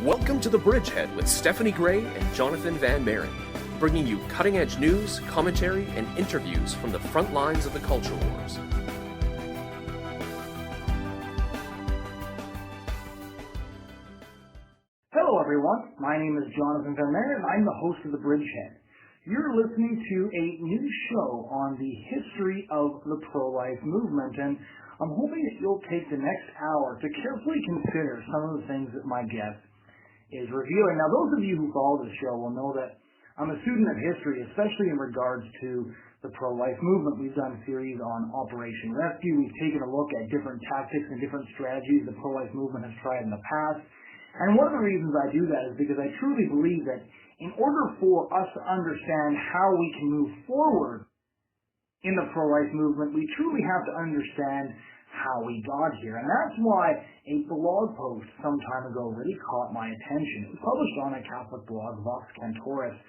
Welcome to The Bridgehead with Stephanie Gray and Jonathon Van Maren, bringing you cutting-edge news, commentary, and interviews from the front lines of the culture wars. Hello everyone, my name is Jonathon Van Maren and I'm the host of The Bridgehead. You're listening to a new show on the history of the pro-life movement, and I'm hoping that you'll take the next hour to carefully consider some of the things that my guest is reviewing. Now, those of you who follow this show will know that I'm a student of history, especially in regards to the pro-life movement. We've done a series on Operation Rescue. We've taken a look at different tactics and different strategies the pro-life movement has tried in the past. And one of the reasons I do that is because I truly believe that in order for us to understand how we can move forward in the pro-life movement, we truly have to understand how we got here. And that's why a blog post some time ago really caught my attention. It was published on a Catholic blog, Vox Cantoris,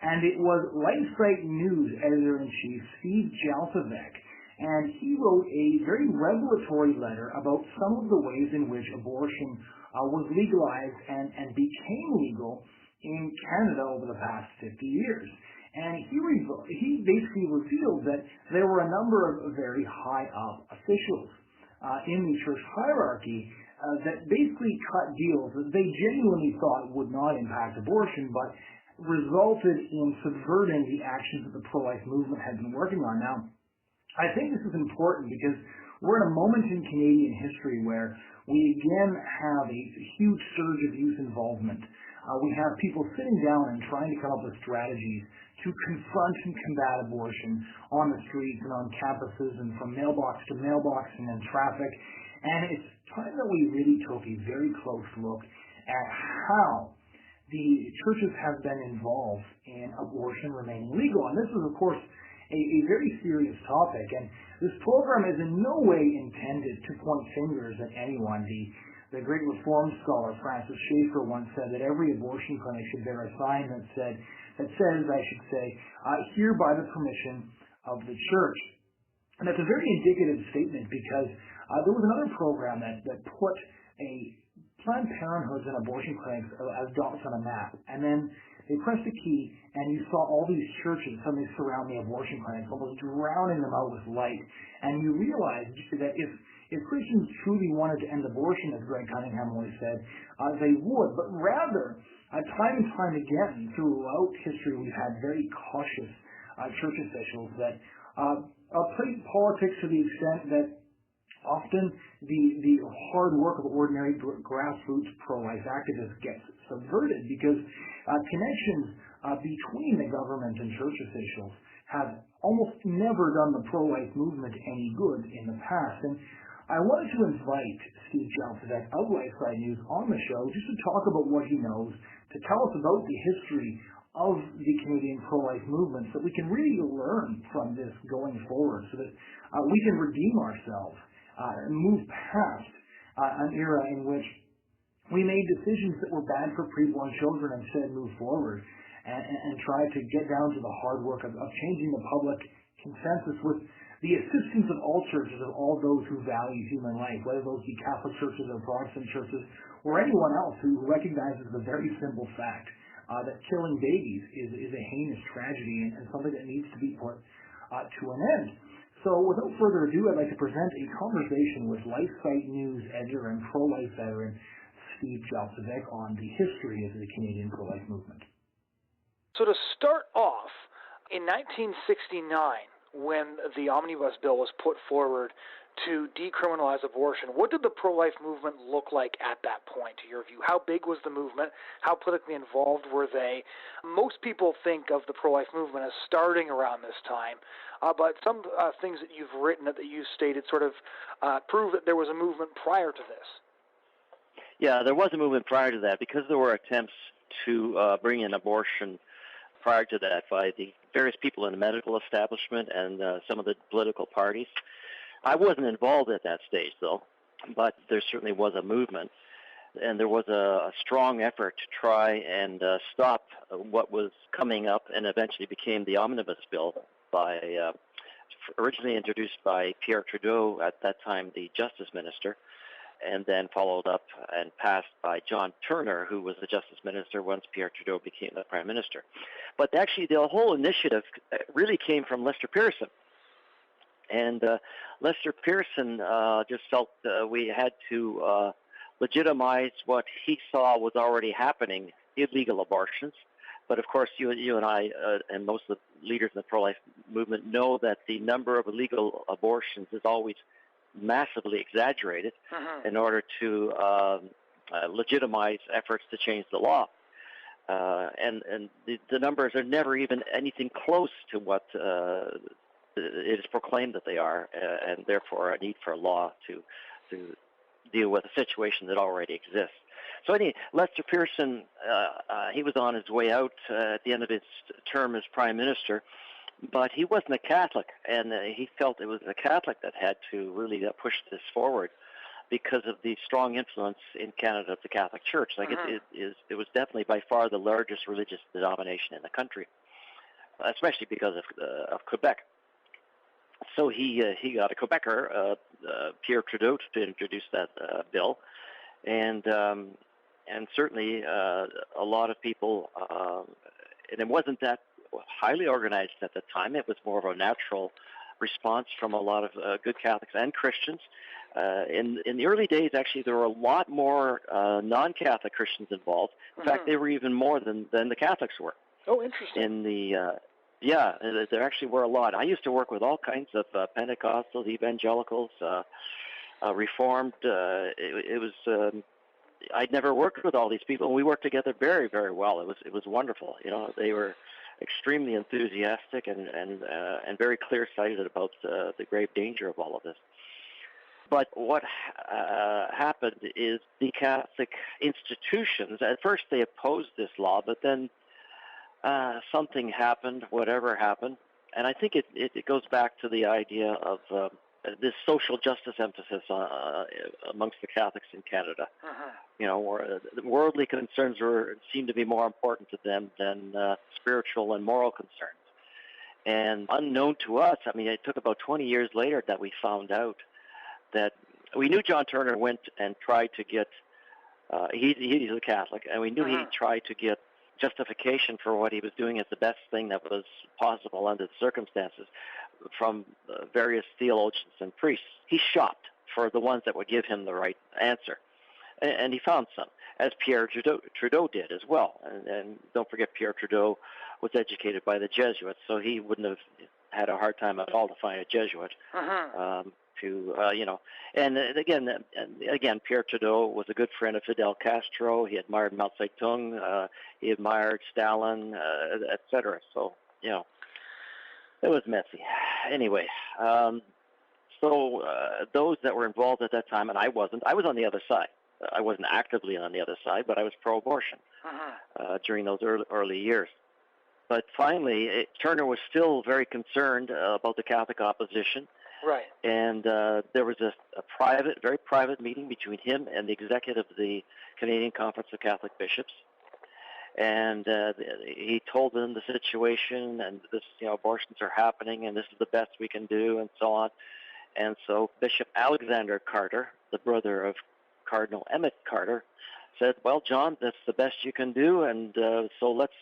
and it was LifeSite News editor-in-chief Steve Jalsevac. And he wrote a very revelatory letter about some of the ways in which abortion was legalized and became legal in Canada over the past 50 years. And he basically revealed that there were a number of very high-up officials in the church hierarchy that basically cut deals that they genuinely thought would not impact abortion, but resulted in subverting the actions that the pro-life movement had been working on. Now, I think this is important because we're in a moment in Canadian history where we again have a huge surge of youth involvement. We have people sitting down and trying to come up with strategies to confront and combat abortion on the streets and on campuses and from mailbox to mailbox and in traffic. And it's time that we really took a very close look at how the churches have been involved in abortion remaining legal. And this is, of course, a very serious topic. And this program is in no way intended to point fingers at anyone. The great Reformed scholar Francis Schaeffer once said that every abortion clinic should bear a sign that says, here by the permission of the church. And that's a very indicative statement because there was another program that put a Planned Parenthoods and abortion clinics as dots on a map. And then they pressed a key and you saw all these churches suddenly surround the abortion clinics, almost drowning them out with light. And you realized that if Christians truly wanted to end abortion, as Greg Cunningham always said, they would. But rather, time and time again, throughout history, we've had very cautious church officials that play politics to the extent that often the hard work of ordinary grassroots pro-life activists gets subverted because connections between the government and church officials have almost never done the pro-life movement any good in the past. And I wanted to invite Steve Jalsevac of LifeSite News on the show just to talk about what he knows, to tell us about the history of the Canadian pro-life movement so that we can really learn from this going forward so that we can redeem ourselves and move past an era in which we made decisions that were bad for preborn children and instead move forward and try to get down to the hard work of changing the public consensus with the assistance of all churches, of all those who value human life, whether those be Catholic churches or Protestant churches or anyone else who recognizes the very simple fact that killing babies is a heinous tragedy and something that needs to be put to an end. So without further ado, I'd like to present a conversation with LifeSite News editor and pro-life veteran Steve Jalsevac on the history of the Canadian pro-life movement. So to start off, in 1969, when the Omnibus Bill was put forward to decriminalize abortion, what did the pro-life movement look like at that point, to your view? How big was the movement? How politically involved were they? Most people think of the pro-life movement as starting around this time, but some things that you've written, that you've stated, sort of prove that there was a movement prior to this. Yeah, there was a movement prior to that because there were attempts to bring in abortion prior to that by the various people in the medical establishment and some of the political parties. I wasn't involved at that stage, though, but there certainly was a movement, and there was a strong effort to try and stop what was coming up and eventually became the Omnibus Bill, originally introduced by Pierre Trudeau, at that time the Justice Minister, and then followed up and passed by John Turner, who was the Justice Minister once Pierre Trudeau became the Prime Minister. But actually, the whole initiative really came from Lester Pearson. And Lester Pearson just felt we had to legitimize what he saw was already happening, illegal abortions. But of course, you and I and most of the leaders in the pro-life movement know that the number of illegal abortions is always massively exaggerated in order to legitimize efforts to change the law. And the numbers are never even anything close to what it is proclaimed that they are, and therefore a need for a law to deal with a situation that already exists. So anyway, Lester Pearson, he was on his way out at the end of his term as Prime Minister, but he wasn't a Catholic, and he felt it was the Catholic that had to really push this forward because of the strong influence in Canada of the Catholic Church. Like it was definitely by far the largest religious denomination in the country, especially because of Quebec. So he got a Quebecer, Pierre Trudeau, to introduce that bill, and certainly a lot of people, and it wasn't that highly organized at the time. It was more of a natural response from a lot of good Catholics and Christians. In the early days, actually, there were a lot more non-Catholic Christians involved. In fact, they were even more than the Catholics were. Oh, interesting. In the yeah, there actually were a lot. I used to work with all kinds of Pentecostals, evangelicals, Reformed. It was I'd never worked with all these people, and we worked together very, very well. It was wonderful. You know, they were extremely enthusiastic and very clear-sighted about the grave danger of all of this. But what happened is the Catholic institutions, at first they opposed this law, but then something happened, whatever happened, and I think it goes back to the idea of this social justice emphasis amongst the Catholics in Canada. You know, where worldly concerns seem to be more important to them than spiritual and moral concerns. And unknown to us, I mean, it took about 20 years later that we found out that we knew John Turner went and tried to get, he's a Catholic, and we knew he tried to get justification for what he was doing as the best thing that was possible under the circumstances from various theologians and priests. He shopped for the ones that would give him the right answer. And he found some, as Pierre Trudeau did as well. And don't forget, Pierre Trudeau was educated by the Jesuits, so he wouldn't have had a hard time at all to find a Jesuit. You know, and again, Pierre Trudeau was a good friend of Fidel Castro. He admired Mao Zedong. He admired Stalin, etc. So, you know, it was messy. Anyway, so those that were involved at that time, and I was on the other side. I wasn't actively on the other side, but I was pro-abortion during those early years. But finally, Turner was still very concerned about the Catholic opposition. Right. And there was a very private meeting between him and the executive of the Canadian Conference of Catholic Bishops. And he told them the situation, and this, you know, abortions are happening, and this is the best we can do, and so on. And so Bishop Alexander Carter, the brother of Cardinal Emmett Carter, said, "Well, John, that's the best you can do, and so let's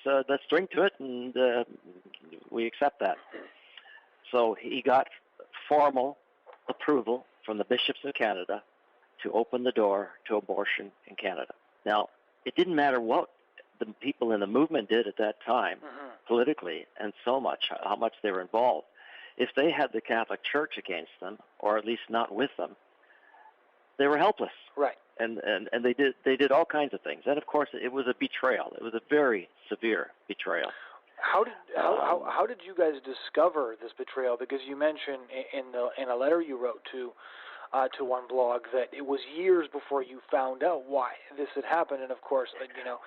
drink to it, and we accept that." So he got formal approval from the bishops of Canada to open the door to abortion in Canada. Now, it didn't matter what the people in the movement did at that time, politically, and so much, how much they were involved. If they had the Catholic Church against them, or at least not with them, they were helpless. Right. And they did all kinds of things. And of course, it was a betrayal. It was a very severe betrayal. How did you guys discover this betrayal? Because you mentioned in a letter you wrote to one blog that it was years before you found out why this had happened. And of course, you know,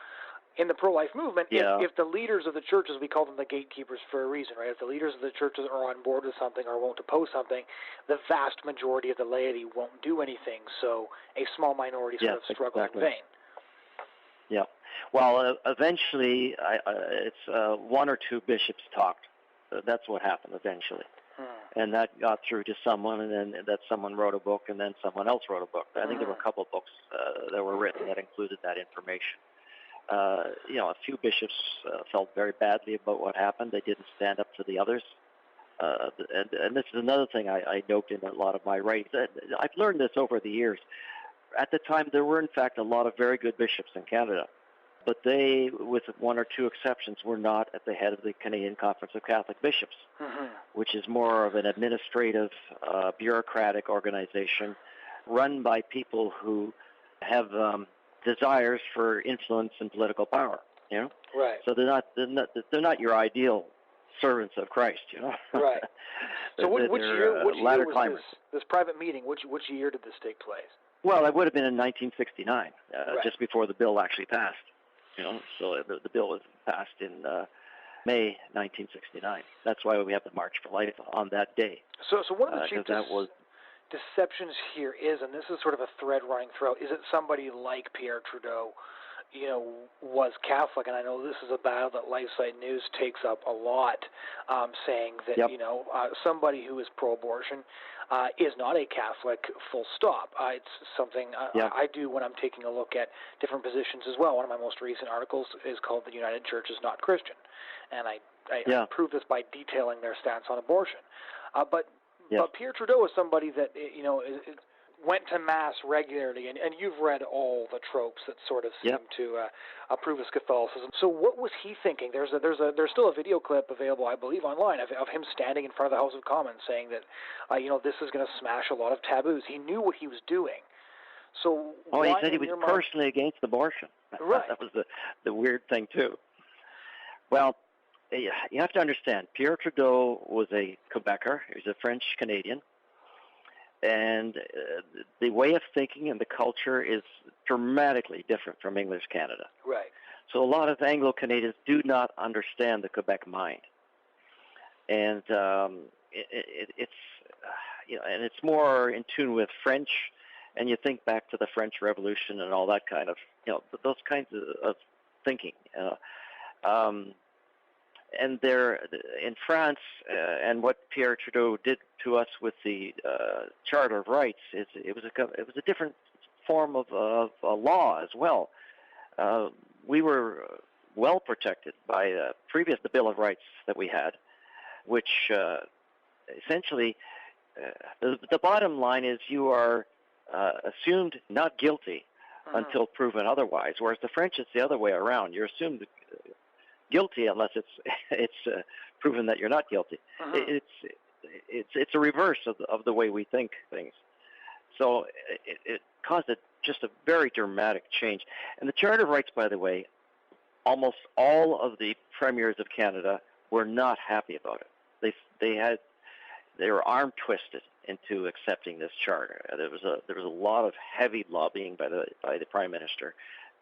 in the pro-life movement, if the leaders of the churches, we call them the gatekeepers for a reason, right? If the leaders of the churches are on board with something or won't oppose something, the vast majority of the laity won't do anything. So a small minority sort of struggles in vain. Yeah. Well, eventually, it's one or two bishops talked. That's what happened eventually. and that got through to someone, and then that someone wrote a book, and then someone else wrote a book. I think there were a couple of books that were written that included that information. A few bishops felt very badly about what happened. They didn't stand up to the others. And this is another thing I note in a lot of my writings. I've learned this over the years. At the time, there were, in fact, a lot of very good bishops in Canada, but they, with one or two exceptions, were not at the head of the Canadian Conference of Catholic Bishops, which is more of an administrative, bureaucratic organization run by people who have desires for influence and political power. Right. So they're not your ideal servants of Christ. Right. So which year was this private meeting? Which year did this take place? Well, it would have been in 1969, right. just before the bill actually passed. So the bill was passed in May 1969. That's why we have the March for Life on that day. So one of the chief deceptions here is, and this is sort of a thread running throughout, is that somebody like Pierre Trudeau, was Catholic, and I know this is a battle that LifeSite News takes up a lot, saying that, somebody who is pro-abortion is not a Catholic, full stop. It's something I do when I'm taking a look at different positions as well. One of my most recent articles is called "The United Church is Not Christian," and I prove this by detailing their stance on abortion. But Pierre Trudeau is somebody that, went to Mass regularly, and you've read all the tropes that sort of seem to approve of Catholicism. So what was he thinking? There's still a video clip available, I believe, online of him standing in front of the House of Commons saying that, this is going to smash a lot of taboos. He knew what he was doing. So he said he was personally against abortion. Right. That was the weird thing, too. Well, you have to understand, Pierre Trudeau was a Quebecer. He was a French-Canadian. And the way of thinking and the culture is dramatically different from English Canada. Right. So a lot of Anglo-Canadians do not understand the Quebec mind. And it's more in tune with French, and you think back to the French Revolution and all that kind of, those kinds of thinking. And there, in France, and what Pierre Trudeau did to us with the Charter of Rights is it was a different form of law as well. We were well protected by the Bill of Rights that we had, which essentially the bottom line is you are assumed not guilty until proven otherwise, whereas the French it's the other way around. You're assumed guilty unless it's proven that you're not guilty. It's a reverse of the way we think things. So it caused just a very dramatic change. And the Charter of Rights, by the way, almost all of the premiers of Canada were not happy about it. They were arm twisted into accepting this charter. There was a lot of heavy lobbying by the Prime Minister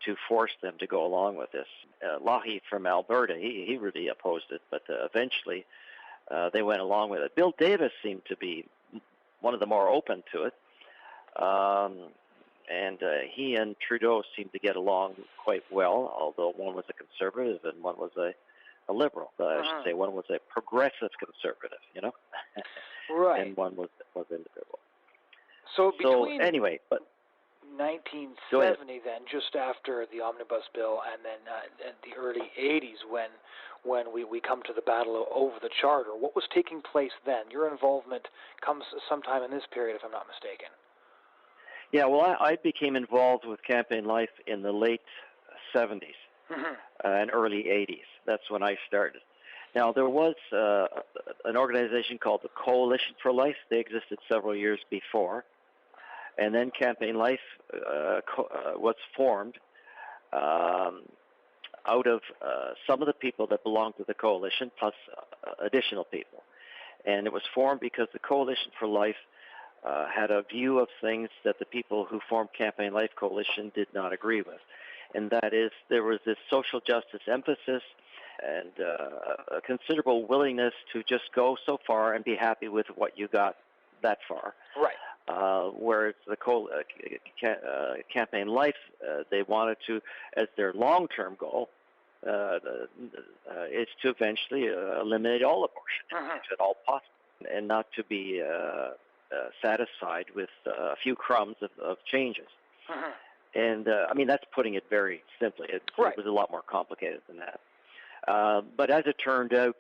to force them to go along with this. Loughy from Alberta, he really opposed it, but eventually they went along with it. Bill Davis seemed to be one of the more open to it, and he and Trudeau seemed to get along quite well, although one was a conservative and one was a liberal. I should say one was a progressive conservative, right, and one was individual. So anyway, but 1970, then, just after the Omnibus Bill, and then in the early 80s, when we come to the battle over the Charter, what was taking place then? Your involvement comes sometime in this period, if I'm not mistaken. Yeah, well, I became involved with Campaign Life in the late 70s and early 80s. That's when I started. Now, there was an organization called the Coalition for Life. They existed several years before. And then Campaign Life was formed out of some of the people that belonged to the coalition, plus additional people. And it was formed because the Coalition for Life had a view of things that the people who formed Campaign Life Coalition did not agree with. And that is, there was this social justice emphasis and a considerable willingness to just go so far and be happy with what you got that far. Right. Whereas the Campaign Life, they wanted to, as their long-term goal, is to eventually eliminate all abortion, if at all possible. and not to be satisfied with a few crumbs of changes. Uh-huh. And, that's putting it very simply. It was a lot more complicated than that. But as it turned out,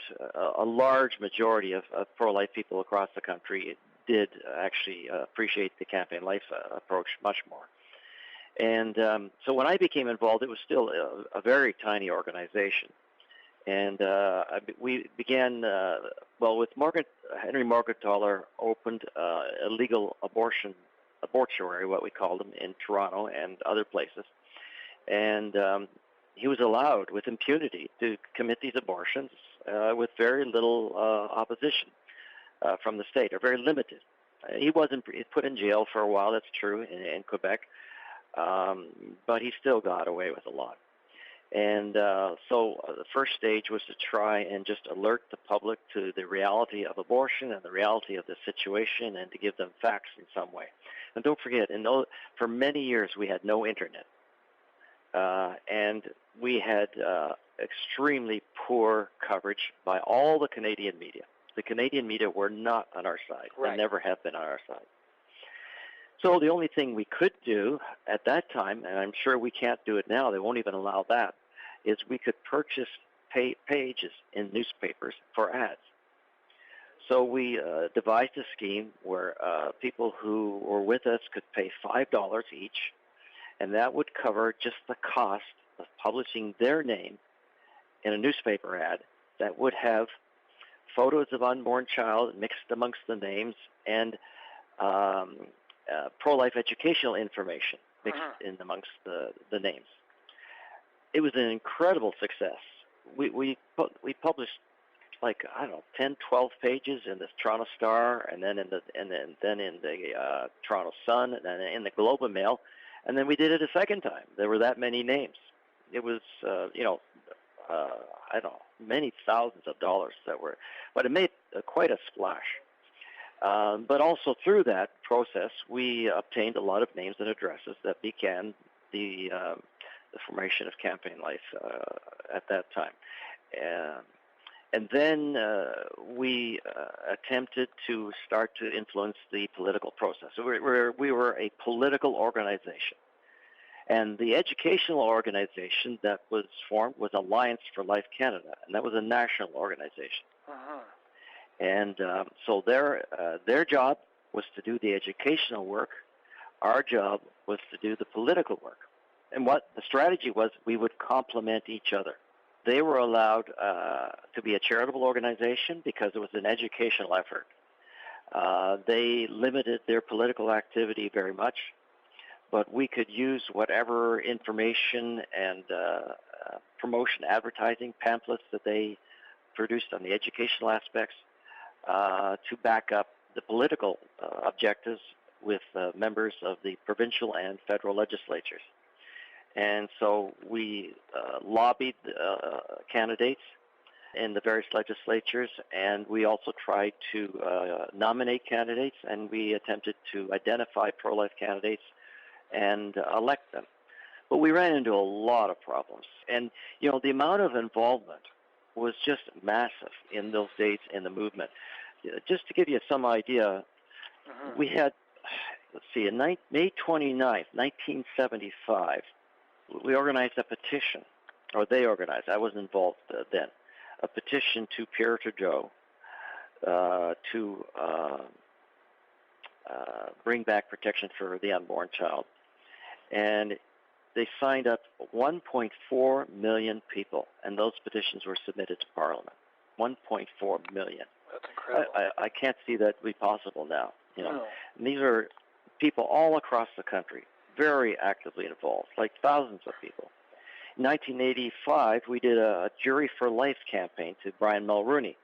a large majority of pro-life people across the country did actually appreciate the campaign life approach much more. And so when I became involved, it was still a very tiny organization. And we began, with Henry Morgentaler opened a legal abortuary, what we called them, in Toronto and other places. And he was allowed, with impunity, to commit these abortions with very little opposition from the state, or very limited. He wasn't put in jail for a while, that's true, in Quebec, but he still got away with a lot. And so the first stage was to try and just alert the public to the reality of abortion and the reality of the situation, and to give them facts in some way. And don't forget, for many years we had no internet. And we had extremely poor coverage by all the Canadian media. The Canadian media were not on our side. Right. They never have been on our side. So the only thing we could do at that time, and I'm sure we can't do it now, they won't even allow that, is we could purchase pages in newspapers for ads. So we devised a scheme where people who were with us could pay $5 each, and that would cover just the cost of publishing their name in a newspaper ad that would have photos of unborn child mixed amongst the names, and pro-life educational information mixed in amongst the names. It was an incredible success. We published 10, 12 pages in the Toronto Star, and then in the Toronto Sun, and then in the Globe and Mail, and then we did it a second time. There were that many names. It was many thousands of dollars but it made quite a splash. But also through that process, we obtained a lot of names and addresses that began the formation of Campaign Life at that time. And then we attempted to start to influence the political process. So we were a political organization. And the educational organization that was formed was Alliance for Life Canada, and that was a national organization. Uh-huh. And so their job was to do the educational work. Our job was to do the political work. And what the strategy was, we would complement each other. They were allowed to be a charitable organization because it was an educational effort. They limited their political activity very much, but we could use whatever information and promotion, advertising, pamphlets that they produced on the educational aspects to back up the political objectives with members of the provincial and federal legislatures. And so we lobbied candidates in the various legislatures, and we also tried to nominate candidates, and we attempted to identify pro-life candidates and elect them. But we ran into a lot of problems. And, the amount of involvement was just massive in those days in the movement. Just to give you some idea, we had, in May 29th, 1975, we organized a petition, or they organized, I wasn't involved then, a petition to Pierre Trudeau to bring back protection for the unborn child. And they signed up 1.4 million people, and those petitions were submitted to Parliament. 1.4 million. That's incredible. I can't see that be possible now. No. And these are people all across the country, very actively involved, like thousands of people. In 1985, we did a Jury for Life campaign to Brian Mulroney,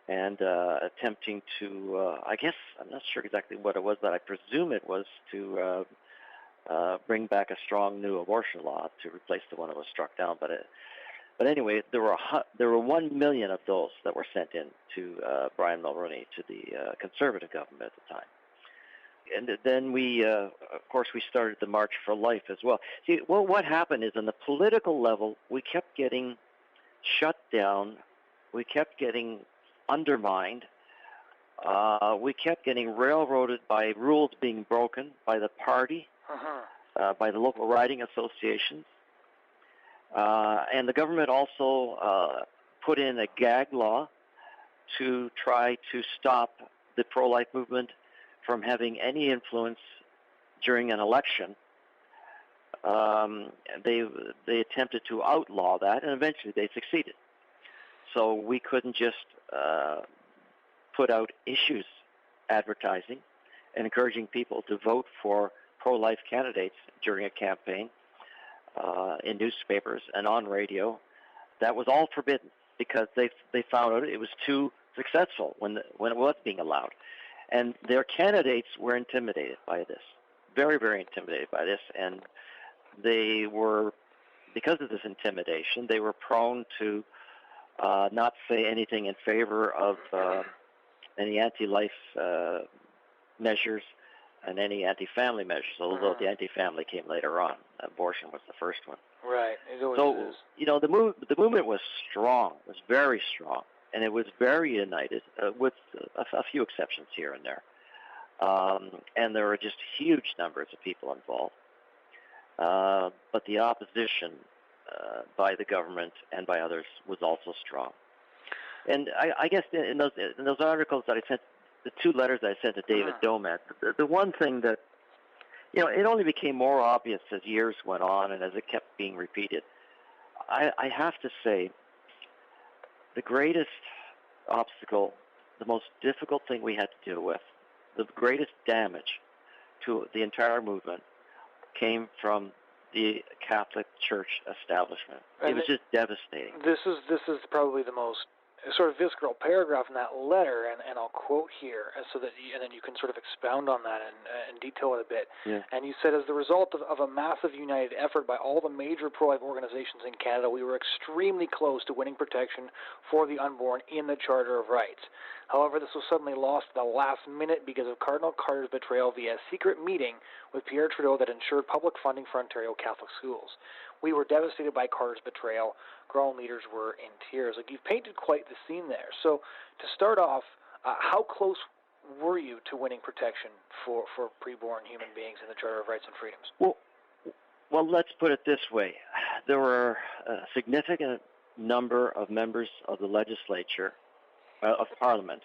and attempting to, I'm not sure exactly what it was, but I presume it was to bring back a strong new abortion law to replace the one that was struck down. But anyway, there were 1 million of those that were sent in to Brian Mulroney, to the Conservative government at the time. And then we, of course, we started the March for Life as well. See, what happened is on the political level, we kept getting shut down, we kept getting undermined We kept getting railroaded by rules being broken by the party, by the local riding associations. And the government also put in a gag law to try to stop the pro-life movement from having any influence during an election. They attempted to outlaw that, and eventually they succeeded. So we couldn't just put out issues advertising and encouraging people to vote for pro-life candidates during a campaign in newspapers and on radio. That was all forbidden because they found out it was too successful when it was being allowed. And their candidates were intimidated by this, very, very intimidated by this. And they were, because of this intimidation, they were prone to not say anything in favor of any anti-life measures and any anti-family measures, although the anti-family came later on. Abortion was the first one. Right. So, you know, the movement was strong, was very strong, and it was very united, with a few exceptions here and there. And there were just huge numbers of people involved. But the opposition by the government and by others was also strong. And I guess in those articles that I sent, the two letters that I sent to David Domet, the one thing that, you know, it only became more obvious as years went on and as it kept being repeated. I have to say, the greatest obstacle, the most difficult thing we had to deal with, the greatest damage to the entire movement came from the Catholic Church establishment. It was just devastating. This is probably the most sort of visceral paragraph in that letter, and I'll quote here, and then you can sort of expound on that and detail it a bit. Yeah. And you said, as the result of a massive united effort by all the major pro-life organizations in Canada, we were extremely close to winning protection for the unborn in the Charter of Rights. However, this was suddenly lost at the last minute because of Cardinal Carter's betrayal via a secret meeting with Pierre Trudeau that ensured public funding for Ontario Catholic schools. We were devastated by Carter's betrayal. Grown leaders were in tears. Like, you've painted quite the scene there. So, to start off, how close were you to winning protection for preborn human beings in the Charter of Rights and Freedoms? Well, let's put it this way. There were a significant number of members of the legislature, of Parliament,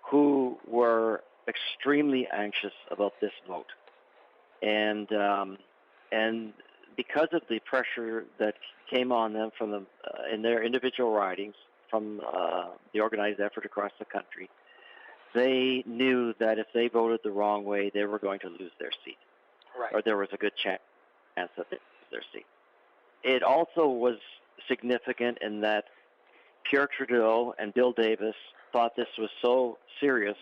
who were extremely anxious about this vote. And because of the pressure that came on them from them in their individual ridings, from the organized effort across the country, they knew that if they voted the wrong way, they were going to lose their seat. Right. Or there was a good chance that they would lose their seat. It also was significant in that Pierre Trudeau and Bill Davis thought this was so serious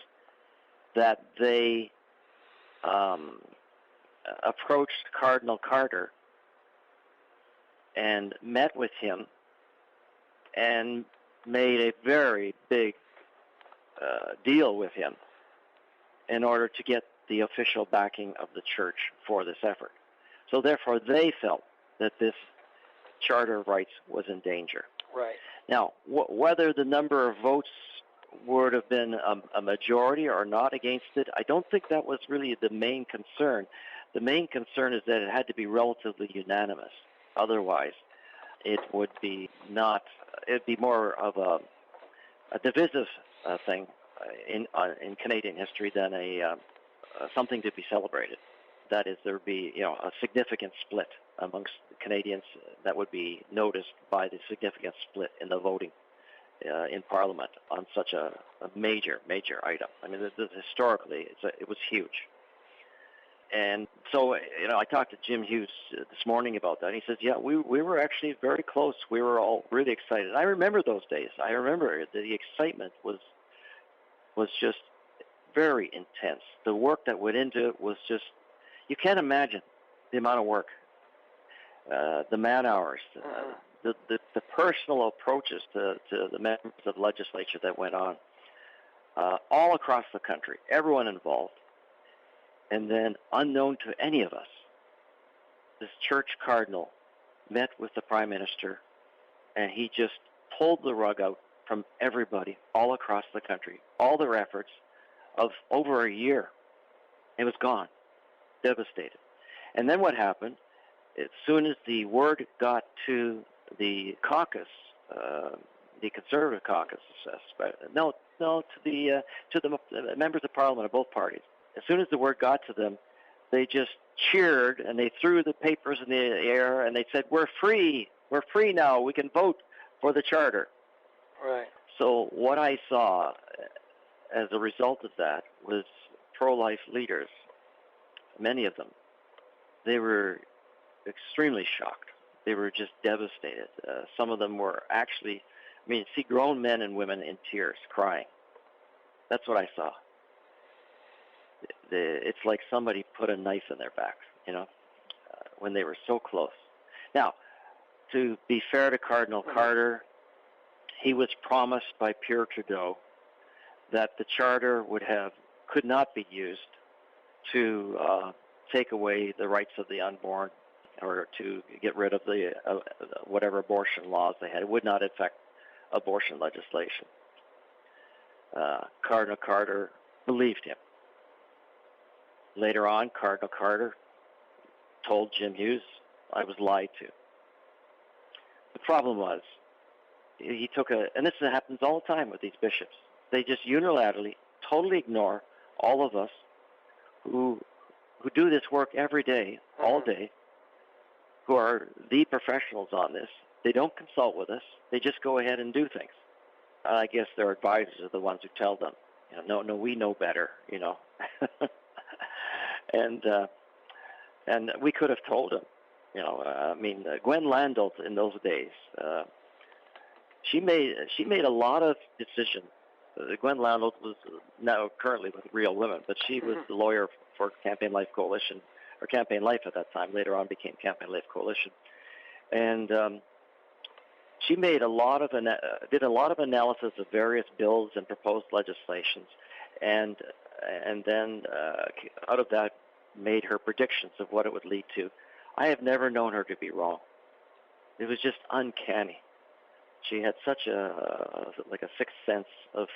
that they approached Cardinal Carter and met with him and made a very big deal with him in order to get the official backing of the church for this effort. So therefore they felt that this Charter of Rights was in danger. Right. Now, whether the number of votes would have been a majority or not against it, I don't think that was really the main concern. The main concern is that it had to be relatively unanimous. Otherwise, it would be not. It'd be more of a divisive thing in Canadian history than a something to be celebrated. That is, there would be a significant split amongst Canadians that would be noticed by the significant split in the voting in Parliament on such a major item. I mean, historically, it was huge. And so, I talked to Jim Hughes this morning about that. And he says, yeah, we were actually very close. We were all really excited. I remember those days. I remember the excitement was just very intense. The work that went into it was just, you can't imagine the amount of work, the man hours, the personal approaches to the members of the legislature that went on all across the country, everyone involved. And then, unknown to any of us, this church cardinal met with the Prime Minister, and he just pulled the rug out from everybody all across the country, all their efforts of over a year. It was gone, devastated. And then what happened, as soon as the word got to the caucus, the Conservative caucus, to the members of Parliament of both parties, as soon as the word got to them, they just cheered and they threw the papers in the air and they said, "We're free now, we can vote for the charter." Right. So what I saw as a result of that was pro-life leaders, many of them, they were extremely shocked. They were just devastated. Some of them were actually, see grown men and women in tears, crying. That's what I saw. It's like somebody put a knife in their back, when they were so close. Now, to be fair to Cardinal Carter, he was promised by Pierre Trudeau that the charter could not be used to take away the rights of the unborn or to get rid of the whatever abortion laws they had. It would not affect abortion legislation. Cardinal Carter believed him. Later on, Cardinal Carter told Jim Hughes, "I was lied to." The problem was, he took and this happens all the time with these bishops, they just unilaterally, totally ignore all of us who do this work every day, all day, who are the professionals on this. They don't consult with us. They just go ahead and do things. I guess their advisors are the ones who tell them, no, we know better, And we could have told him, Gwen Landau in those days, she made a lot of decisions. Gwen Landau was now currently with Real Women, but she was the lawyer for Campaign Life Coalition, or Campaign Life at that time. Later on, became Campaign Life Coalition, and she made did a lot of analysis of various bills and proposed legislations, and then out of that made her predictions of what it would lead to. I have never known her to be wrong. It was just uncanny. She had such a sixth sense of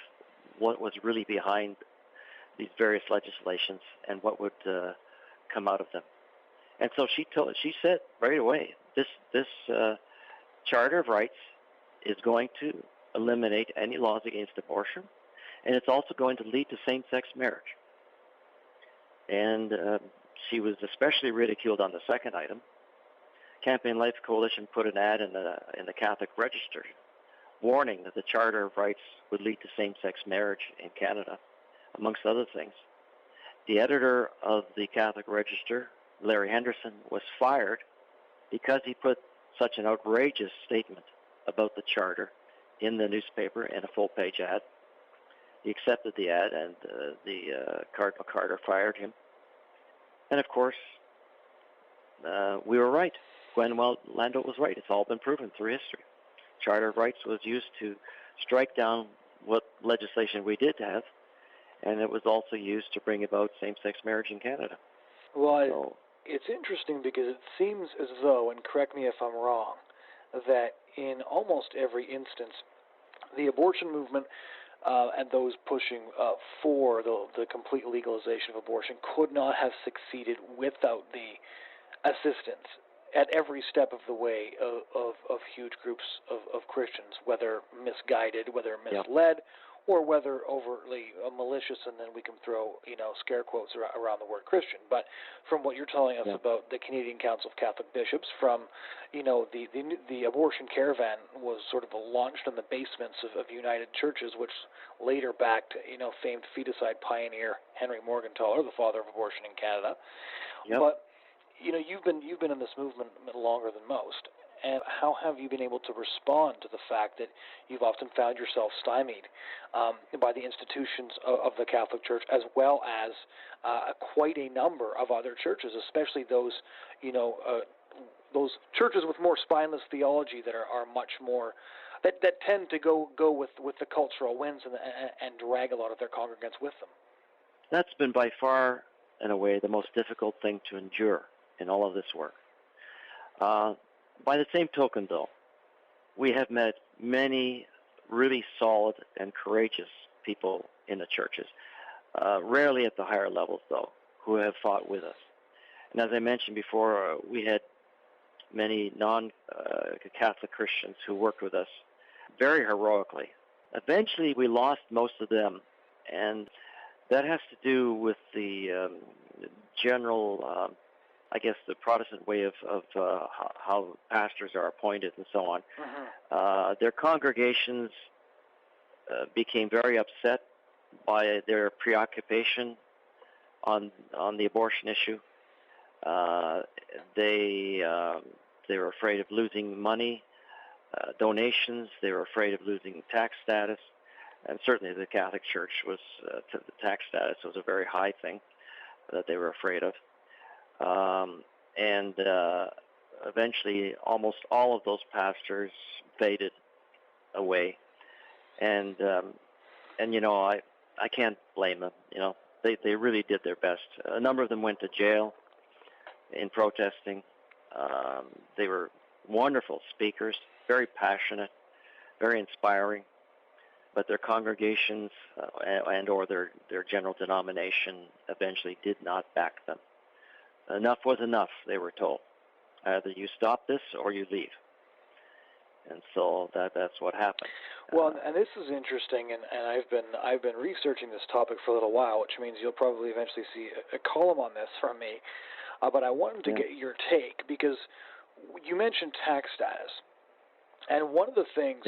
what was really behind these various legislations and what would come out of them. And so she said right away, this Charter of Rights is going to eliminate any laws against abortion, and it's also going to lead to same-sex marriage. And she was especially ridiculed on the second item. Campaign Life Coalition put an ad in the Catholic Register warning that the Charter of Rights would lead to same-sex marriage in Canada, amongst other things. The editor of the Catholic Register, Larry Henderson, was fired because he put such an outrageous statement about the Charter in the newspaper in a full-page ad. He accepted the ad, and Cardinal Carter fired him. And of course, we were right. Gwen Landau was right. It's all been proven through history. Charter of Rights was used to strike down what legislation we did have, and it was also used to bring about same-sex marriage in Canada. Well, it's interesting because it seems as though, and correct me if I'm wrong, that in almost every instance, the abortion movement and those pushing for the complete legalization of abortion could not have succeeded without the assistance at every step of the way of huge groups of Christians, whether misguided, whether misled, or whether overtly malicious, and then we can throw scare quotes around the word Christian. But from what you're telling us about the Canadian Council of Catholic Bishops, from the abortion caravan was sort of launched in the basements of United Churches, which later backed famed feticide pioneer Henry Morgentaler, the father of abortion in Canada. Yep. But you've been in this movement longer than most. And how have you been able to respond to the fact that you've often found yourself stymied by the institutions of the Catholic Church, as well as quite a number of other churches, especially those churches with more spineless theology that are much more that tend to go with the cultural winds and drag a lot of their congregants with them? That's been by far, in a way, the most difficult thing to endure in all of this work. By the same token, though, we have met many really solid and courageous people in the churches, rarely at the higher levels, though, who have fought with us. And as I mentioned before, we had many non-Catholic Christians who worked with us very heroically. Eventually, we lost most of them, and that has to do with the general, I guess, the Protestant way of how pastors are appointed and so on. Their congregations became very upset by their preoccupation on the abortion issue. They were afraid of losing money, donations. They were afraid of losing tax status, and certainly the Catholic Church was the tax status was a very high thing that they were afraid of. And eventually, almost all of those pastors faded away, and you know, I can't blame them. You know, they really did their best. A number of them went to jail in protesting. They were wonderful speakers, very passionate, very inspiring, but their congregations and or their general denomination eventually did not back them. Enough was enough, they were told. Either you stop this or you leave. And so that's what happened. Well, and this is interesting, and I've been researching this topic for a little while, which means you'll probably eventually see a column on this from me. But I wanted to get your take, because you mentioned tax status, and one of the things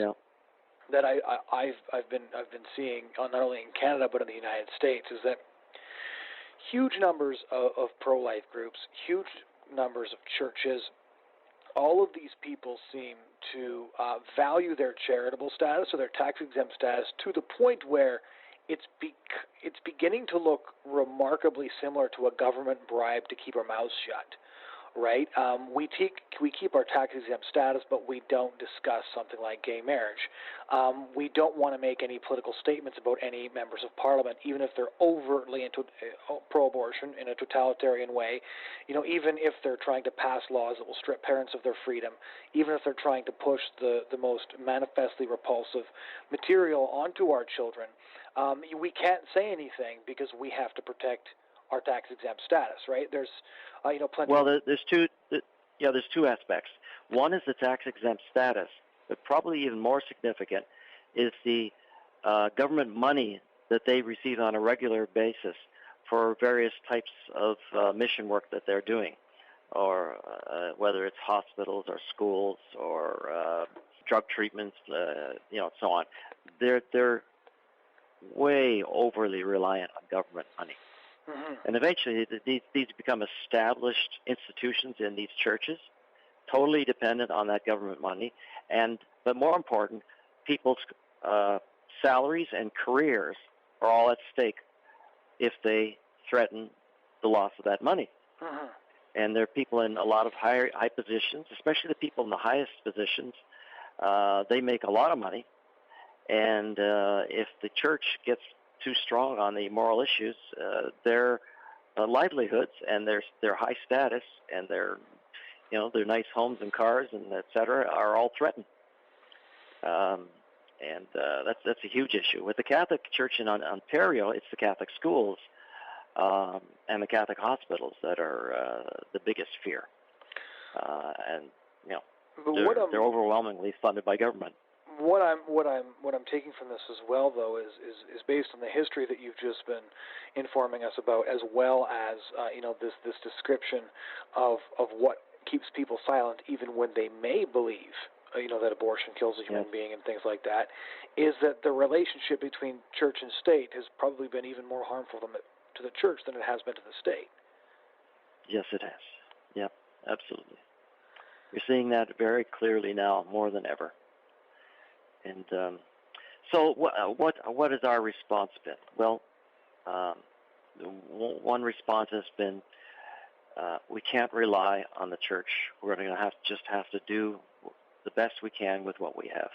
that I've been seeing not only in Canada but in the United States is that huge numbers of pro-life groups, huge numbers of churches, all of these people seem to value their charitable status or their tax-exempt status to the point where it's beginning to look remarkably similar to a government bribe to keep our mouths shut, right? We keep our tax-exempt status, but we don't discuss something like gay marriage. We don't want to make any political statements about any members of Parliament, even if they're overtly into pro-abortion in a totalitarian way. You know, even if they're trying to pass laws that will strip parents of their freedom, even if they're trying to push the most manifestly repulsive material onto our children, we can't say anything because we have to protect our tax-exempt status, right? There's, plenty. Well, there's two aspects. One is the tax-exempt status, but probably even more significant is the government money that they receive on a regular basis for various types of mission work that they're doing, or whether it's hospitals or schools or drug treatments, so on. They're way overly reliant on government money. Mm-hmm. And eventually these become established institutions in these churches, totally dependent on that government money. But more important, people's salaries and careers are all at stake if they threaten the loss of that money. Mm-hmm. And there are people in a lot of high positions, especially the people in the highest positions. They make a lot of money. And if the church gets too strong on the moral issues, their livelihoods and their high status and their nice homes and cars and et cetera are all threatened. And that's a huge issue. With the Catholic Church in Ontario, it's the Catholic schools and the Catholic hospitals that are the biggest fear. They're overwhelmingly funded by government. What I'm taking from this as well, though, is based on the history that you've just been informing us about, as well as this description of what keeps people silent, even when they may believe that abortion kills a human being and things like that, is that the relationship between church and state has probably been even more harmful to the church than it has been to the state. Yes, it has. Yeah, absolutely. You're seeing that very clearly now, more than ever. And so what has our response been? Well, one response has been we can't rely on the church. We're going to have to do the best we can with what we have,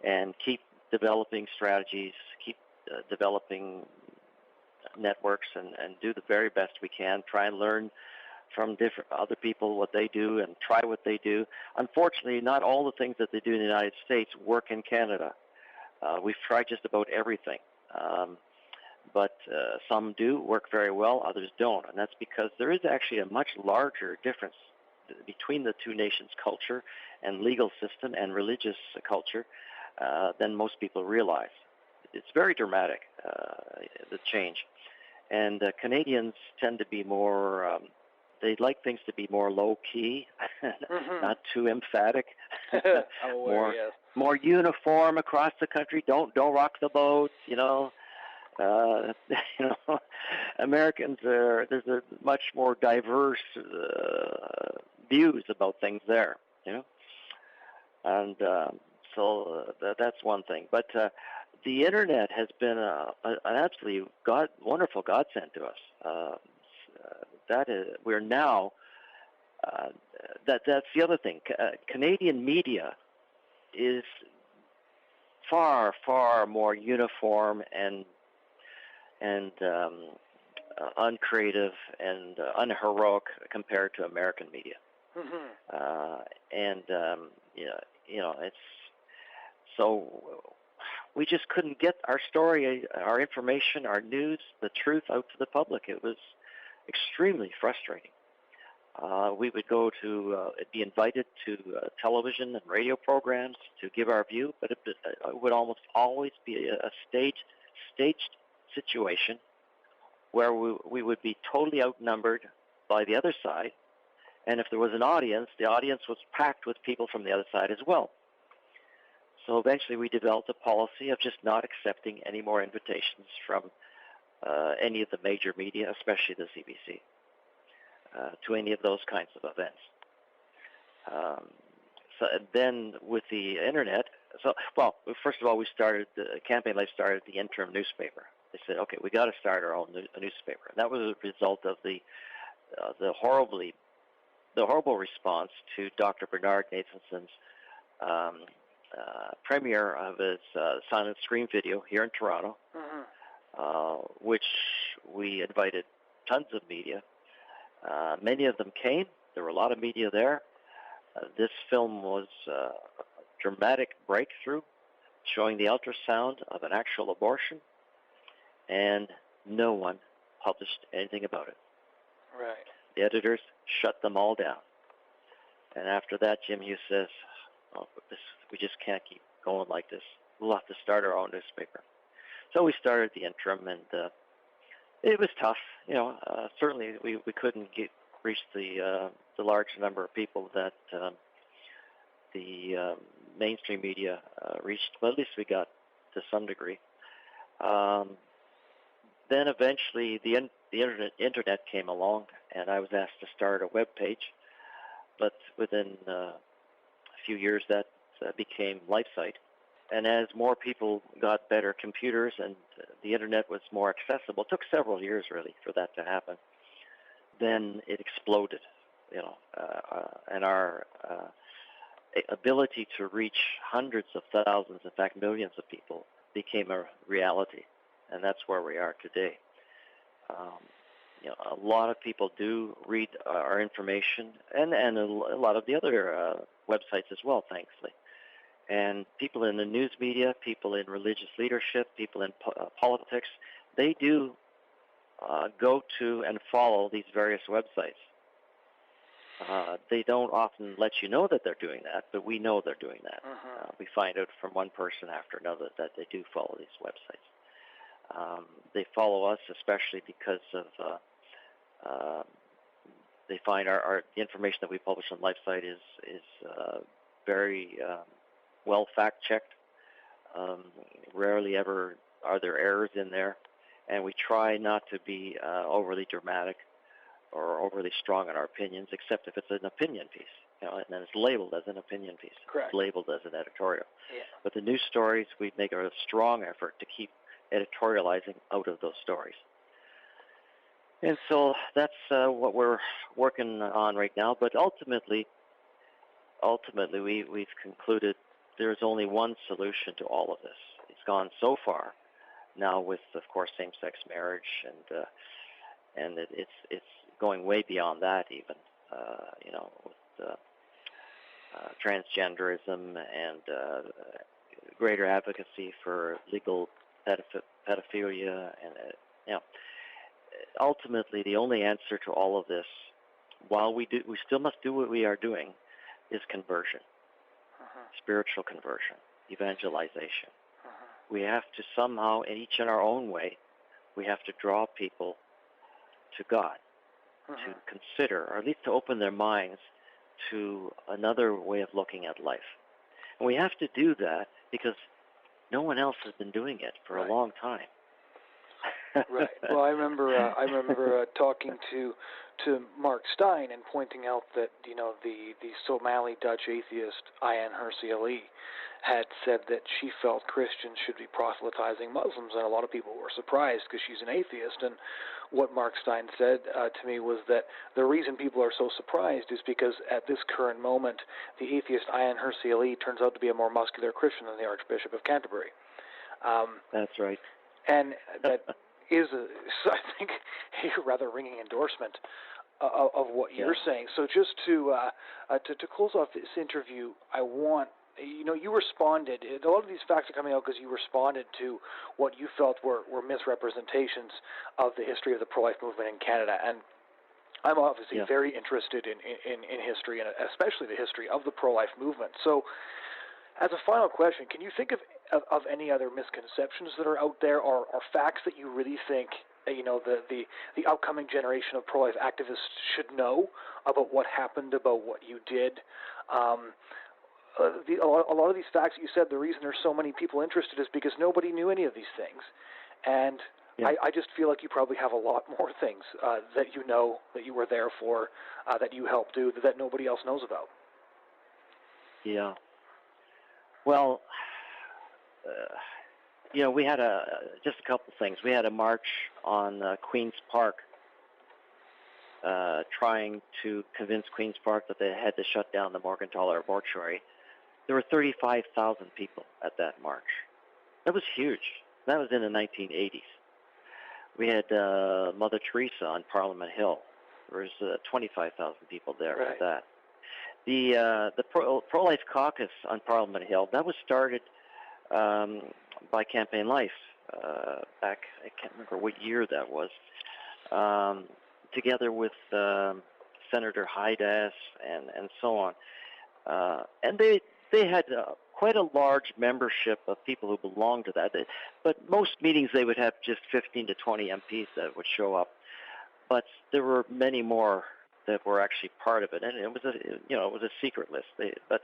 and keep developing strategies, keep developing networks, and do the very best we can. Try and learn from different other people what they do and try what they do. Unfortunately, not all the things that they do in the United States work in Canada. We've tried just about everything. But some do work very well, others don't. And that's because there is actually a much larger difference between the two nations' culture and legal system and religious culture than most people realize. It's very dramatic, the change. And Canadians tend to be more, they like things to be more low-key, not too emphatic, more uniform across the country. Don't rock the boat, you know. Americans there's a much more diverse views about things there, you know, and so that's one thing. But the internet has been an absolutely wonderful godsend to us. We're now that's the other thing. Canadian media is far more uniform and uncreative and unheroic compared to American media. It's so we just couldn't get our story, our information, our news, the truth out to the public. It was extremely frustrating. We would go to be invited to television and radio programs to give our view, but it would almost always be a staged situation where we would be totally outnumbered by the other side, and if there was an audience, the audience was packed with people from the other side as well. So eventually we developed a policy of just not accepting any more invitations from any of the major media, especially the CBC, to any of those kinds of events. So then with the internet, first of all, Campaign Life started the interim newspaper. They said, okay, we got to start our own newspaper. And that was a result of the horrible response to Dr. Bernard Nathanson's premiere of his Silent Scream video here in Toronto, which we invited tons of media. Many of them came. There were a lot of media there. This film was a dramatic breakthrough, showing the ultrasound of an actual abortion, and no one published anything about it. Right. The editors shut them all down. And after that, Jim Hughes says, we just can't keep going like this. We'll have to start our own newspaper. So we started the interim, and it was tough. Certainly we couldn't reach the large number of people that the mainstream media reached, but at least we got to some degree. Then eventually the internet came along, and I was asked to start a web page. But within a few years, that became LifeSite. And as more people got better computers and the internet was more accessible, it took several years really for that to happen. Then it exploded, and our ability to reach hundreds of thousands, in fact millions of people, became a reality. And that's where we are today. A lot of people do read our information, and a lot of the other websites as well, thankfully. And people in the news media, people in religious leadership, people in politics, they do go to and follow these various websites. They don't often let you know that they're doing that, but we know they're doing that. We find out from one person after another that they do follow these websites. They follow us especially because of they find the information that we publish on LifeSite is very well fact-checked. Rarely ever are there errors in there, and we try not to be overly dramatic or overly strong in our opinions, except if it's an opinion piece, and then it's labeled as an opinion piece. Correct. It's labeled as an editorial. Yeah. But the news stories, we make a strong effort to keep editorializing out of those stories. And so that's what we're working on right now. But ultimately, we've concluded there's only one solution to all of this. It's gone so far now with, of course, same-sex marriage, and it's going way beyond that even. With transgenderism and greater advocacy for legal pedophilia, and ultimately the only answer to all of this, while we still must do what we are doing, is conversion, spiritual conversion, evangelization. We have to somehow, each in our own way, we have to draw people to God, to consider, or at least to open their minds to another way of looking at life. And we have to do that because no one else has been doing it for a long time. Right. Well, I remember talking to Mark Stein and pointing out that the Somali Dutch atheist Ayaan Hirsi Ali had said that she felt Christians should be proselytizing Muslims, and a lot of people were surprised because she's an atheist. And what Mark Stein said to me was that the reason people are so surprised is because at this current moment, the atheist Ayaan Hirsi Ali turns out to be a more muscular Christian than the Archbishop of Canterbury. That's right. And that is, I think, a rather ringing endorsement of what you're saying. So just to close off this interview, I want, you responded, a lot of these facts are coming out because you responded to what you felt were misrepresentations of the history of the pro-life movement in Canada. And I'm obviously very interested in history, and especially the history of the pro-life movement. So as a final question, can you think of any other misconceptions that are out there, or facts that you really think the upcoming generation of pro-life activists should know about what happened, about what you did? A lot of these facts that you said, the reason there's so many people interested is because nobody knew any of these things. And I just feel like you probably have a lot more things that you know, that you were there for, that you helped do, that nobody else knows about. Yeah. Well, we had just a couple things. We had a march on Queen's Park, trying to convince Queen's Park that they had to shut down the Morgentaler mortuary. There were 35,000 people at that march. That was huge. That was in the 1980s. We had Mother Teresa on Parliament Hill. There was 25,000 people there for that. The pro-life caucus on Parliament Hill, that was started by Campaign Life back, I can't remember what year that was, together with Senator Hydas and so on. And they had quite a large membership of people who belonged to that. But most meetings they would have just 15 to 20 MPs that would show up. But there were many more that were actually part of it, and it was a secret list. But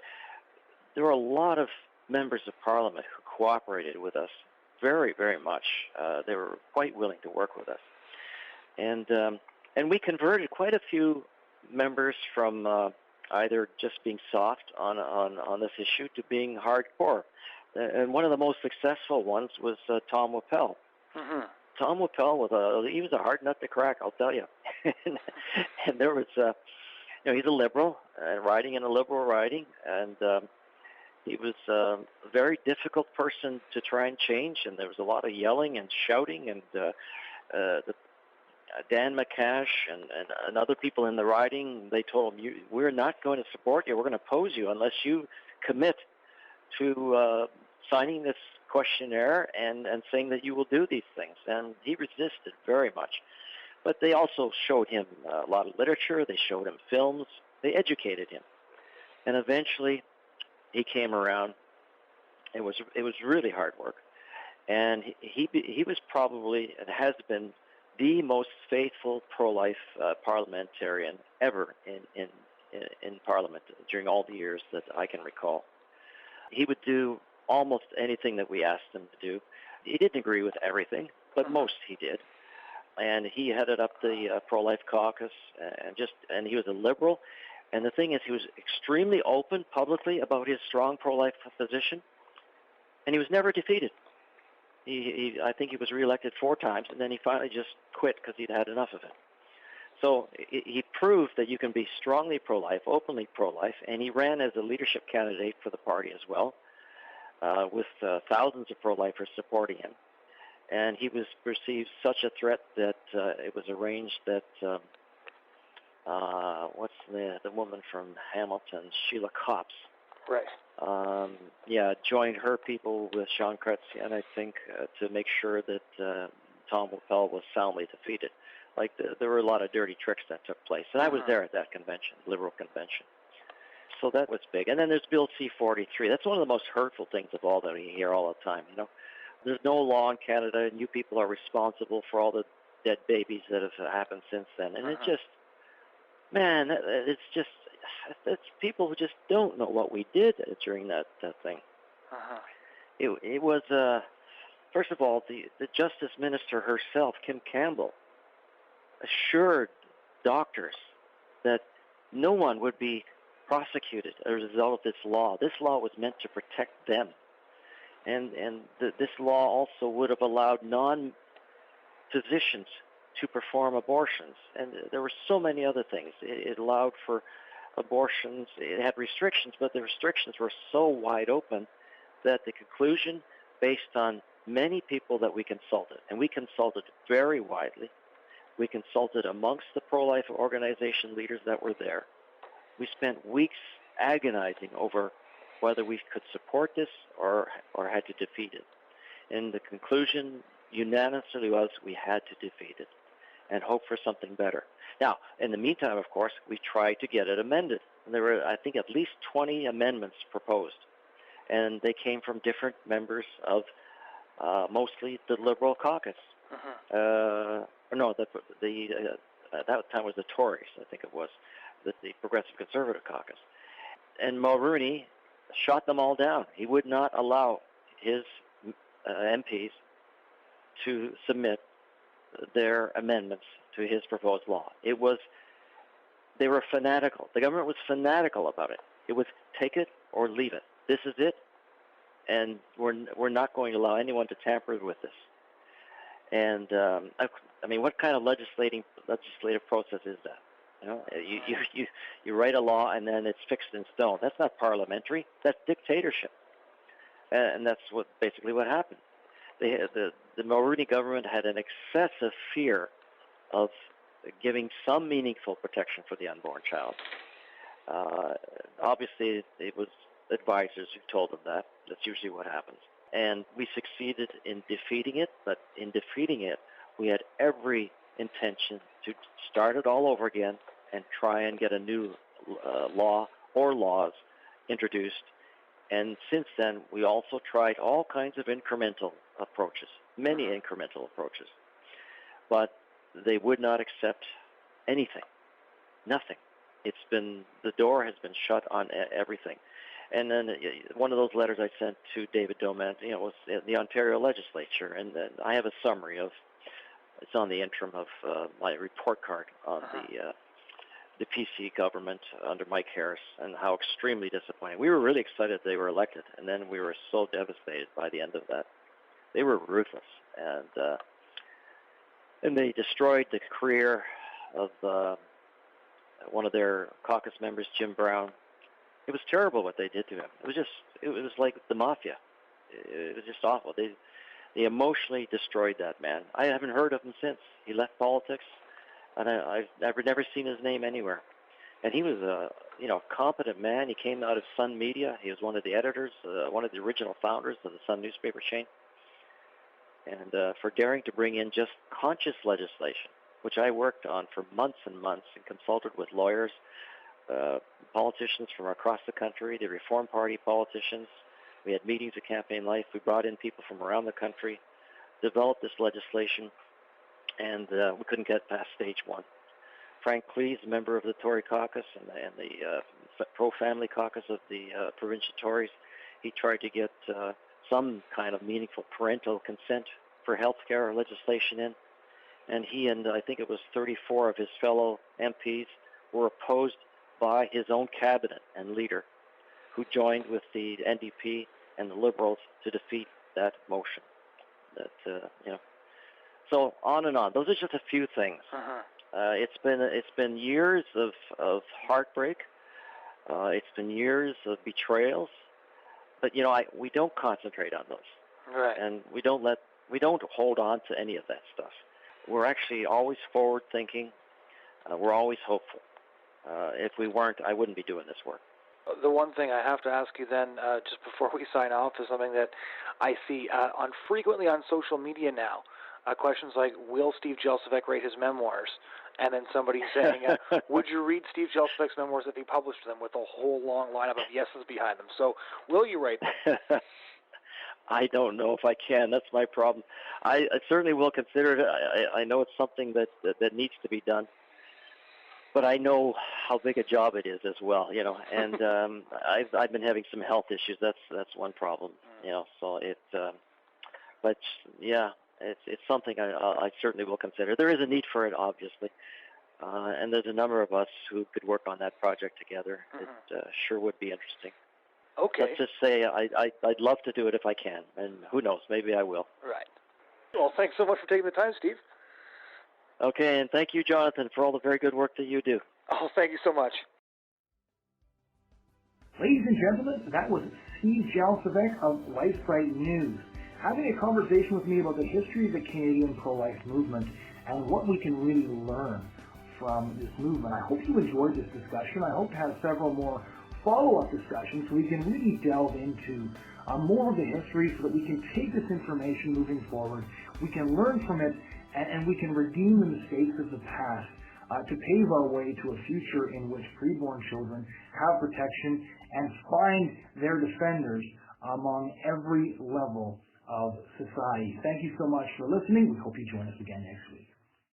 there were a lot of members of Parliament who cooperated with us very, very much. They were quite willing to work with us, and we converted quite a few members from either just being soft on this issue to being hardcore. And one of the most successful ones was Tom Wappel. Mm-hmm. Tom Wappel he was a hard nut to crack, I'll tell you. And there was, he's a liberal, riding in a liberal riding, and he was a very difficult person to try and change, and there was a lot of yelling and shouting, and Dan McCash and other people in the riding, they told him, we're not going to support you, we're going to oppose you unless you commit to signing this questionnaire and saying that you will do these things. And he resisted very much. But they also showed him a lot of literature, they showed him films, they educated him. And eventually he came around. It was really hard work. And he was probably, and has been, the most faithful pro-life parliamentarian ever in Parliament during all the years that I can recall. He would do almost anything that we asked him to do. He didn't agree with everything, but most he did. And he headed up the pro-life caucus, and he was a liberal. And the thing is, he was extremely open publicly about his strong pro-life position, and he was never defeated. I think he was reelected 4 times, and then he finally just quit because he'd had enough of it. So he proved that you can be strongly pro-life, openly pro-life, and he ran as a leadership candidate for the party as well, with thousands of pro-lifers supporting him. And he was perceived such a threat that it was arranged that, what's the woman from Hamilton, Sheila Copps, Right. Joined her people with Sean Chrétien, I think, to make sure that Tom Appel was soundly defeated. There were a lot of dirty tricks that took place. And I was there at that convention, Liberal convention. So that was big. And then there's Bill C-43. That's one of the most hurtful things of all that we hear all the time, you know. There's no law in Canada, and you people are responsible for all the dead babies that have happened since then. And it's people who just don't know what we did during that thing. It was, first of all, the Justice Minister herself, Kim Campbell, assured doctors that no one would be prosecuted as a result of this law. This law was meant to protect them. And this law also would have allowed non-physicians to perform abortions. And there were so many other things. It allowed for abortions. It had restrictions, but the restrictions were so wide open that the conclusion, based on many people that we consulted, and we consulted very widely, we consulted amongst the pro-life organization leaders that were there. We spent weeks agonizing over whether we could support this or had to defeat it. And the conclusion unanimously was we had to defeat it and hope for something better. Now, in the meantime, of course, we tried to get it amended. And there were, I think, at least 20 amendments proposed. And they came from different members of mostly the Liberal caucus. That time was the Tories, I think it was, the Progressive Conservative caucus. And Mulroney shot them all down. He would not allow his MPs to submit their amendments to his proposed law. They were fanatical. The government was fanatical about it. It was take it or leave it. This is it, and we're not going to allow anyone to tamper with this. And I mean, what kind of legislative process is that? You know, you write a law and then it's fixed in stone. That's not parliamentary. That's dictatorship, and that's basically what happened. The Mulroney government had an excessive fear of giving some meaningful protection for the unborn child. Obviously, it was advisors who told them that. That's usually what happens. And we succeeded in defeating it, but in defeating it, we had every intention to start it all over again and try and get a new law or laws introduced. And since then, we also tried all kinds of incremental approaches, many incremental approaches. But they would not accept anything, nothing. The door has been shut on everything. And then one of those letters I sent to David Doman, was the Ontario legislature, and I have a summary it's on the interim of my report card on the PC government under Mike Harris and how extremely disappointing. We were really excited they were elected, and then we were so devastated by the end of that. They were ruthless, and they destroyed the career of one of their caucus members, Jim Brown. It was terrible what they did to him. It was like the mafia. It was just awful. They emotionally destroyed that man. I haven't heard of him since. He left politics, and I've never seen his name anywhere. And he was a competent man. He came out of Sun Media. He was one of the editors, one of the original founders of the Sun newspaper chain. And for daring to bring in just conscious legislation, which I worked on for months and months and consulted with lawyers, politicians from across the country, the Reform Party politicians. We had meetings at Campaign Life. We brought in people from around the country, developed this legislation, and we couldn't get past stage one. Frank Cleese, a member of the Tory caucus and the pro-family caucus of the provincial Tories, he tried to get some kind of meaningful parental consent for health care legislation in. And he and I think it was 34 of his fellow MPs were opposed by his own cabinet and leader, who joined with the NDP and the Liberals to defeat that motion. So on and on. Those are just a few things. It's been years of heartbreak. It's been years of betrayals. But we don't concentrate on those, right? And we don't hold on to any of that stuff. We're actually always forward thinking. We're always hopeful. If we weren't, I wouldn't be doing this work. The one thing I have to ask you then, just before we sign off, is something that I see frequently on social media now. Questions like, will Steve Jalsevac write his memoirs? And then somebody saying, would you read Steve Jalsevac's memoirs if he published them, with a whole long lineup of yeses behind them? So will you write them? I don't know if I can. That's my problem. I certainly will consider it. I know it's something that needs to be done. But I know how big a job it is as well, and I've been having some health issues. That's one problem, so but yeah, it's something I certainly will consider. There is a need for it, obviously, and there's a number of us who could work on that project together. It sure would be interesting. Okay. Let's just say I'd love to do it if I can, and who knows, maybe I will. Right. Well, thanks so much for taking the time, Steve. Okay, and thank you, Jonathan, for all the very good work that you do. Oh, thank you so much. Ladies and gentlemen, that was Steve Jalsevac of LifeBright News, having a conversation with me about the history of the Canadian pro-life movement and what we can really learn from this movement. I hope you enjoyed this discussion. I hope to have several more follow-up discussions so we can really delve into more of the history so that we can take this information moving forward. We can learn from it, and we can redeem the mistakes of the past to pave our way to a future in which preborn children have protection and find their defenders among every level of society. Thank you so much for listening. We hope you join us again next week.